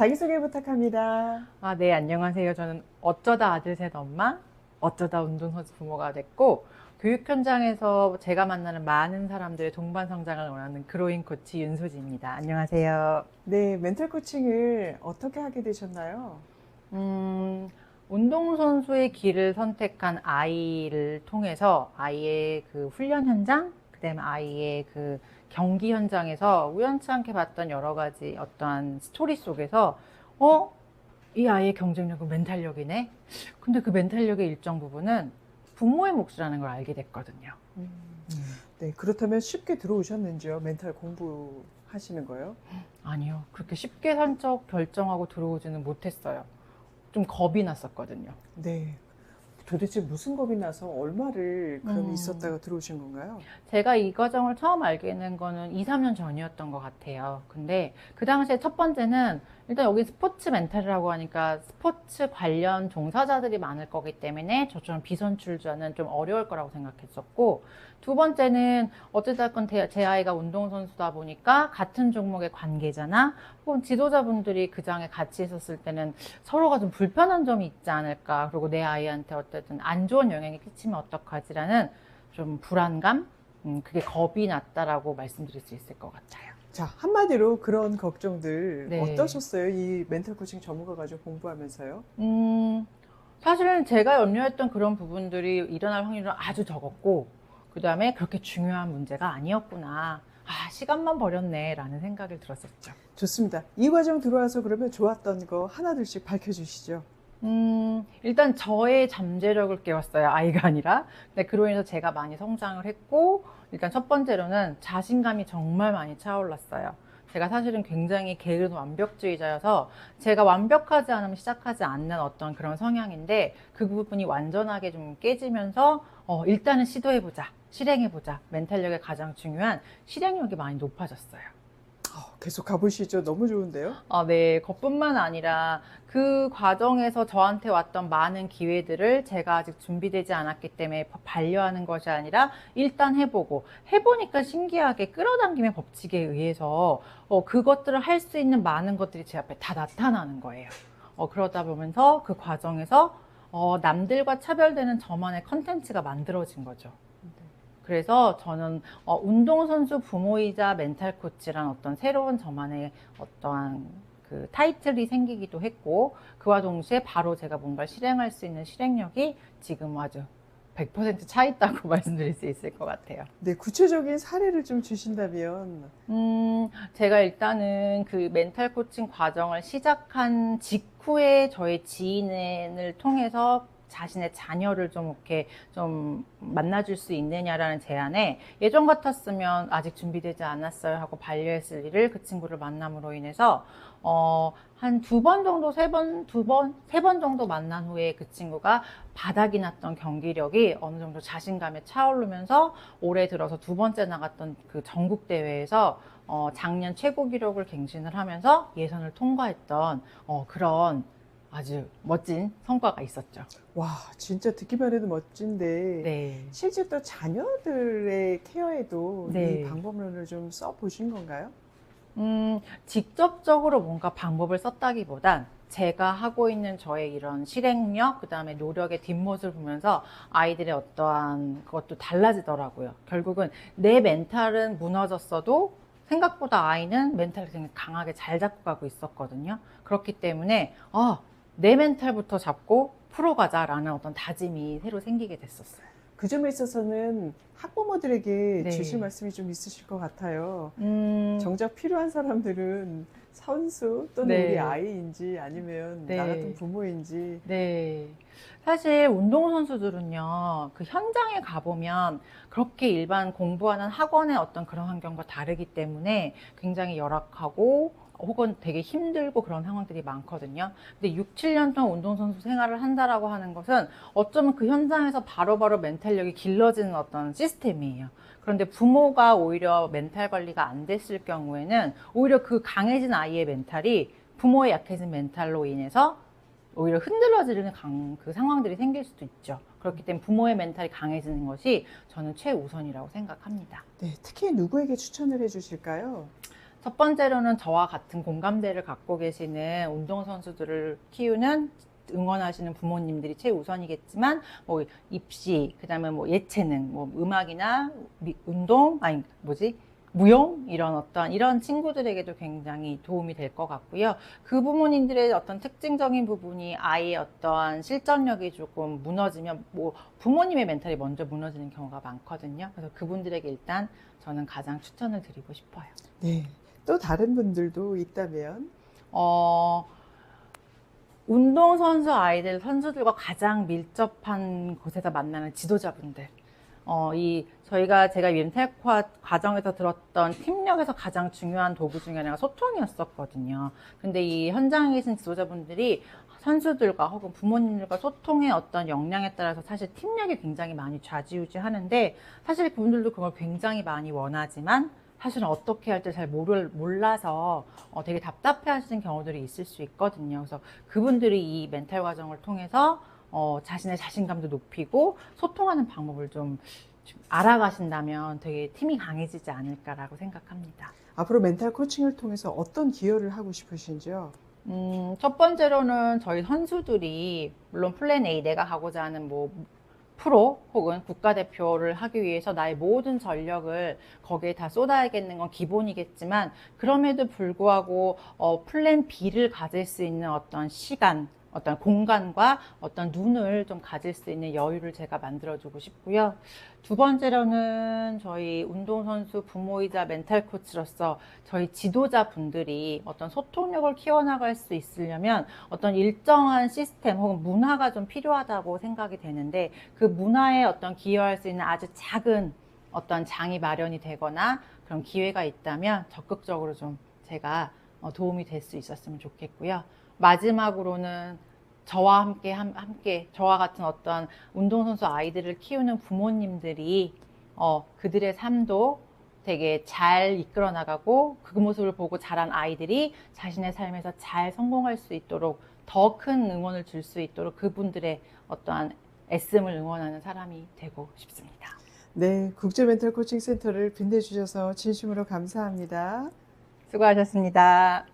자기소개 부탁합니다. 네, 안녕하세요. 저는 어쩌다 아들 셋 엄마, 어쩌다 운동선수 부모가 됐고, 교육 현장에서 제가 만나는 많은 사람들의 동반 성장을 원하는 그로잉 코치 윤소지입니다. 안녕하세요. 네, 멘탈 코칭을 어떻게 하게 되셨나요? 운동선수의 길을 선택한 아이를 통해서 아이의 그 훈련 현장, 그다음에 아이의 그 경기 현장에서 우연치 않게 봤던 여러 가지 어떠한 스토리 속에서 이 아이의 경쟁력은 멘탈력이네. 근데 그 멘탈력의 일정 부분은 부모의 몫이라는 걸 알게 됐거든요. 네, 그렇다면 쉽게 들어오셨는지요? 멘탈 공부하시는 거요? 아니요. 그렇게 쉽게 선적 결정하고 들어오지는 못했어요. 좀 겁이 났었거든요. 네. 도대체 무슨 겁이 나서 얼마를 그럼 음. 있었다가 들어오신 건가요? 제가 이 과정을 처음 알게 된 거는 2, 3년 전이었던 것 같아요. 근데 그 당시에 첫 번째는 일단 여기 스포츠 멘탈이라고 하니까 스포츠 관련 종사자들이 많을 거기 때문에 저처럼 비선출자는 좀 어려울 거라고 생각했었고, 두 번째는 어찌됐건 제 아이가 운동선수다 보니까 같은 종목의 관계자나 혹은 지도자분들이 그 장에 같이 있었을 때는 서로가 좀 불편한 점이 있지 않을까, 그리고 내 아이한테 어쨌든 안 좋은 영향이 끼치면 어떡하지라는 좀 불안감? 그게 겁이 났다라고 말씀드릴 수 있을 것 같아요. 자, 한마디로 그런 걱정들 네. 어떠셨어요? 이 멘탈 코칭 전문가 가지고 공부하면서요? 사실은 제가 염려했던 그런 부분들이 일어날 확률은 아주 적었고, 그 다음에 그렇게 중요한 문제가 아니었구나. 시간만 버렸네, 라는 생각이 들었었죠. 좋습니다. 이 과정 들어와서 그러면 좋았던 거 하나둘씩 밝혀주시죠. 일단 저의 잠재력을 깨웠어요. 아이가 아니라. 근데 그로 인해서 제가 많이 성장을 했고, 일단 첫 번째로는 자신감이 정말 많이 차올랐어요. 제가 사실은 굉장히 게으른 완벽주의자여서 제가 완벽하지 않으면 시작하지 않는 어떤 그런 성향인데, 그 부분이 완전하게 좀 깨지면서 일단은 시도해보자, 실행해보자. 멘탈력의 가장 중요한 실행력이 많이 높아졌어요. 계속 가보시죠. 너무 좋은데요? 네. 그뿐만 아니라 그 과정에서 저한테 왔던 많은 기회들을 제가 아직 준비되지 않았기 때문에 반려하는 것이 아니라 일단 해보니까 신기하게 끌어당김의 법칙에 의해서 그것들을 할 수 있는 많은 것들이 제 앞에 다 나타나는 거예요. 그러다 보면서 그 과정에서 남들과 차별되는 저만의 컨텐츠가 만들어진 거죠. 그래서 저는 운동선수 부모이자 멘탈 코치란 어떤 새로운 저만의 어떠한 그 타이틀이 생기기도 했고, 그와 동시에 바로 제가 뭔가를 실행할 수 있는 실행력이 지금 아주 100% 차 있다고 말씀드릴 수 있을 것 같아요. 네, 구체적인 사례를 좀 주신다면. 제가 일단은 그 멘탈 코칭 과정을 시작한 직후에 저의 지인을 통해서 자신의 자녀를 좀 이렇게 좀 만나줄 수 있느냐라는 제안에, 예전 같았으면 아직 준비되지 않았어요 하고 반려했을 일을 그 친구를 만남으로 인해서 한 세 번 정도 만난 후에 그 친구가 바닥이 났던 경기력이 어느 정도 자신감에 차오르면서 올해 들어서 두 번째 나갔던 그 전국 대회에서 작년 최고 기록을 갱신을 하면서 예선을 통과했던 그런 아주 멋진 성과가 있었죠. 와, 진짜 듣기만 해도 멋진데. 네. 실제 또 자녀들의 케어에도 네. 이 방법론을 좀 써보신 건가요? 직접적으로 뭔가 방법을 썼다기보단 제가 하고 있는 저의 이런 실행력, 그 다음에 노력의 뒷모습을 보면서 아이들의 어떠한 그것도 달라지더라고요. 결국은 내 멘탈은 무너졌어도 생각보다 아이는 멘탈을 굉장히 강하게 잘 잡고 가고 있었거든요. 그렇기 때문에 내 멘탈부터 잡고 풀어가자라는 어떤 다짐이 새로 생기게 됐었어요. 그 점에 있어서는 학부모들에게 네. 주실 말씀이 좀 있으실 것 같아요. 음, 정작 필요한 사람들은 선수 또는 네. 우리 아이인지 아니면 네. 나 같은 부모인지. 네. 사실 운동선수들은요, 그 현장에 가보면 그렇게 일반 공부하는 학원의 어떤 그런 환경과 다르기 때문에 굉장히 열악하고 혹은 되게 힘들고 그런 상황들이 많거든요. 근데 6, 7년 동안 운동선수 생활을 한다라고 하는 것은 어쩌면 그 현장에서 바로바로 멘탈력이 길러지는 어떤 시스템이에요. 그런데 부모가 오히려 멘탈 관리가 안 됐을 경우에는 오히려 그 강해진 아이의 멘탈이 부모의 약해진 멘탈로 인해서 오히려 흔들어지는 그 상황들이 생길 수도 있죠. 그렇기 때문에 부모의 멘탈이 강해지는 것이 저는 최우선이라고 생각합니다. 네, 특히 누구에게 추천을 해주실까요? 첫 번째로는 저와 같은 공감대를 갖고 계시는 운동선수들을 키우는 응원하시는 부모님들이 최우선이겠지만, 뭐 입시, 그다음에 뭐 예체능, 뭐 음악이나 운동, 아니 뭐지? 무용 이런 어떤 이런 친구들에게도 굉장히 도움이 될 것 같고요. 그 부모님들의 어떤 특징적인 부분이 아이의 어떤 실전력이 조금 무너지면 뭐 부모님의 멘탈이 먼저 무너지는 경우가 많거든요. 그래서 그분들에게 일단 저는 가장 추천을 드리고 싶어요. 네. 또 다른 분들도 있다면? 운동선수 아이들, 선수들과 가장 밀접한 곳에서 만나는 지도자분들. 제가 멘탈화 과정에서 들었던 팀력에서 가장 중요한 도구 중에 하나가 소통이었었거든요. 근데 이 현장에 계신 지도자분들이 선수들과 혹은 부모님들과 소통의 어떤 역량에 따라서 사실 팀력이 굉장히 많이 좌지우지하는데, 사실 그분들도 그걸 굉장히 많이 원하지만 사실은 어떻게 할 때 잘 몰라서 되게 답답해 하시는 경우들이 있을 수 있거든요. 그래서 그분들이 이 멘탈 과정을 통해서 자신의 자신감도 높이고 소통하는 방법을 좀 알아가신다면 되게 팀이 강해지지 않을까라고 생각합니다. 앞으로 멘탈 코칭을 통해서 어떤 기여를 하고 싶으신지요? 첫 번째로는 저희 선수들이 물론 플랜 A, 내가 가고자 하는 뭐 프로 혹은 국가대표를 하기 위해서 나의 모든 전력을 거기에 다 쏟아야겠는 건 기본이겠지만, 그럼에도 불구하고 플랜 B를 가질 수 있는 어떤 시간, 어떤 공간과 어떤 눈을 좀 가질 수 있는 여유를 제가 만들어주고 싶고요. 두 번째로는 저희 운동선수 부모이자 멘탈 코치로서 저희 지도자분들이 어떤 소통력을 키워나갈 수 있으려면 어떤 일정한 시스템 혹은 문화가 좀 필요하다고 생각이 되는데, 그 문화에 어떤 기여할 수 있는 아주 작은 어떤 장이 마련이 되거나 그런 기회가 있다면 적극적으로 좀 제가 도움이 될 수 있었으면 좋겠고요. 마지막으로는 저와 함께 저와 같은 어떤 운동선수 아이들을 키우는 부모님들이 그들의 삶도 되게 잘 이끌어 나가고 그 모습을 보고 자란 아이들이 자신의 삶에서 잘 성공할 수 있도록 더 큰 응원을 줄 수 있도록 그분들의 어떠한 애씀을 응원하는 사람이 되고 싶습니다. 네, 국제 멘탈 코칭 센터를 빛내주셔서 진심으로 감사합니다. 수고하셨습니다.